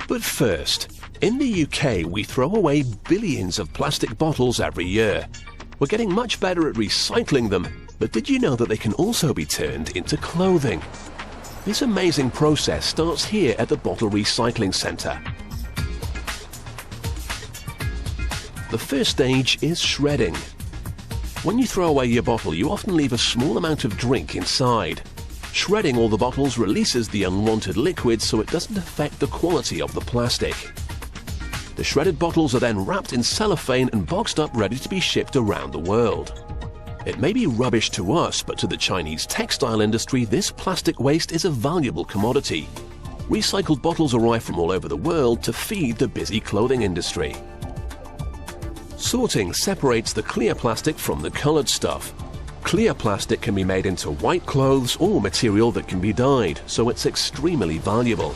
But first, in the UK we throw away billions of plastic bottles every year. We're getting much better at recycling them, but did you know that they can also be turned into clothing? This amazing process starts here at the Bottle Recycling Centre. The first stage is shredding. When you throw away your bottle, you often leave a small amount of drink inside. Shredding all the bottles releases the unwanted liquid so it doesn't affect the quality of the plastic. The shredded bottles are then wrapped in cellophane and boxed up ready to be shipped around the world. It may be rubbish to us, but to the Chinese textile industry, this plastic waste is a valuable commodity. Recycled bottles arrive from all over the world to feed the busy clothing industry. Sorting separates the clear plastic from the colored stuff. Clear plastic can be made into white clothes or material that can be dyed, so it's extremely valuable.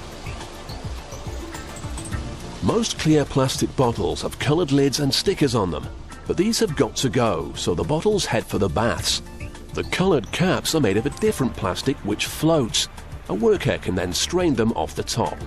Most clear plastic bottles have colored lids and stickers on them, but these have got to go, so the bottles head for the baths. The colored caps are made of a different plastic which floats. A worker can then strain them off the top.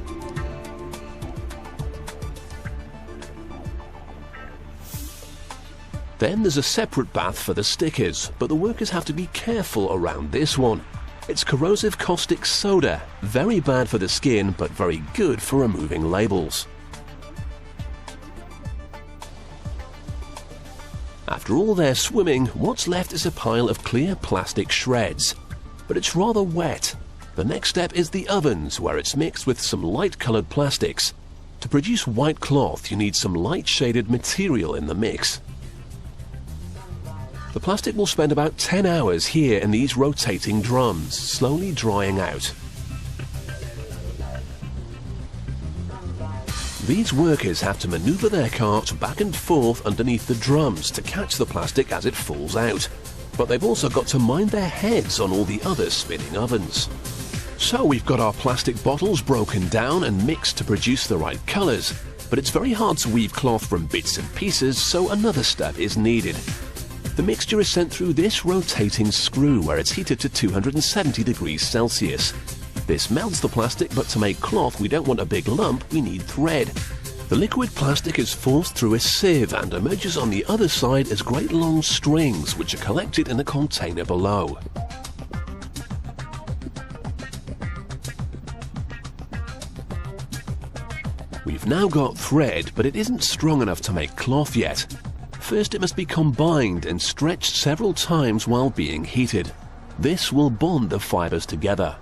Then there's a separate bath for the stickers, but the workers have to be careful around this one. It's corrosive caustic soda, very bad for the skin but very good for removing labels. After all their swimming, what's left is a pile of clear plastic shreds. But it's rather wet. The next step is the ovens, where it's mixed with some light-colored plastics. To produce white cloth, you need some light-shaded material in the mix. The plastic will spend about 10 hours here in these rotating drums, slowly drying out. These workers have to maneuver their cart back and forth underneath the drums to catch the plastic as it falls out. But they've also got to mind their heads on all the other spinning ovens. So we've got our plastic bottles broken down and mixed to produce the right colours. But it's very hard to weave cloth from bits and pieces, so another step is needed. The mixture is sent through this rotating screw where it's heated to 270 degrees Celsius. This melts the plastic, but to make cloth we don't want a big lump, we need thread. The liquid plastic is forced through a sieve and emerges on the other side as great long strings which are collected in a container below. We've now got thread, but it isn't strong enough to make cloth yet. First it must be combined and stretched several times while being heated. This will bond the fibers together.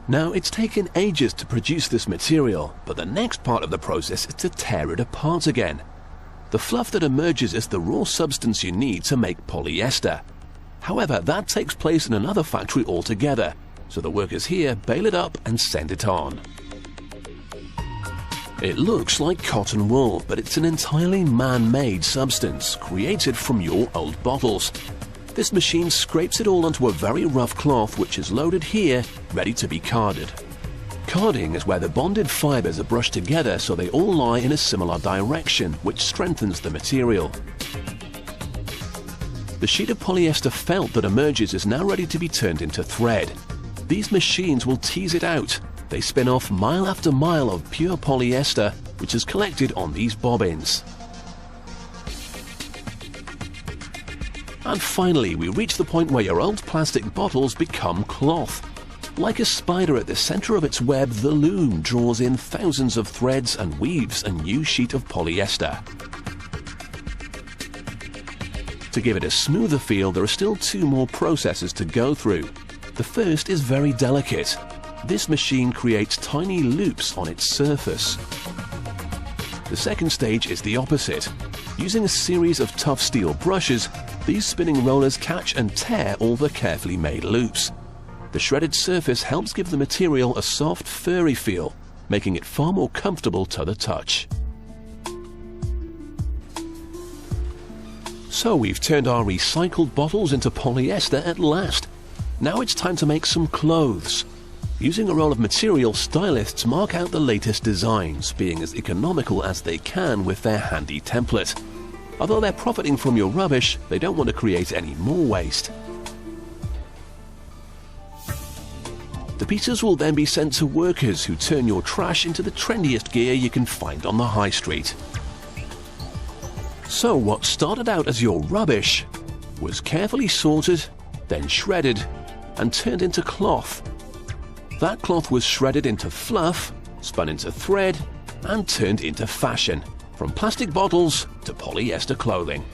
Now, it's taken ages to produce this material, but the next part of the process is to tear it apart again. The fluff that emerges is the raw substance you need to make polyester. However, that takes place in another factory altogether, so the workers here bale it up and send it on. It looks like cotton wool, but it's an entirely man-made substance created from your old bottles. This machine scrapes it all onto a very rough cloth which is loaded here, ready to be carded. Carding is where the bonded fibers are brushed together so they all lie in a similar direction, which strengthens the material. The sheet of polyester felt that emerges is now ready to be turned into thread. These machines will tease it out. They spin off mile after mile of pure polyester, which is collected on these bobbins. And finally, we reach the point where your old plastic bottles become cloth. Like a spider at the center of its web, the loom draws in thousands of threads and weaves a new sheet of polyester. To give it a smoother feel, there are still two more processes to go through. The first is very delicate. This machine creates tiny loops on its surface. The second stage is the opposite. Using a series of tough steel brushes, these spinning rollers catch and tear all the carefully made loops. The shredded surface helps give the material a soft, furry feel, making it far more comfortable to the touch. So we've turned our recycled bottles into polyester at last. Now it's time to make some clothes. Using a roll of material, stylists mark out the latest designs, being as economical as they can with their handy template. Although they're profiting from your rubbish, they don't want to create any more waste. The pieces will then be sent to workers who turn your trash into the trendiest gear you can find on the high street. So what started out as your rubbish was carefully sorted, then shredded and turned into cloth. That cloth was shredded into fluff, spun into thread and turned into fashion, from plastic bottles to polyester clothing.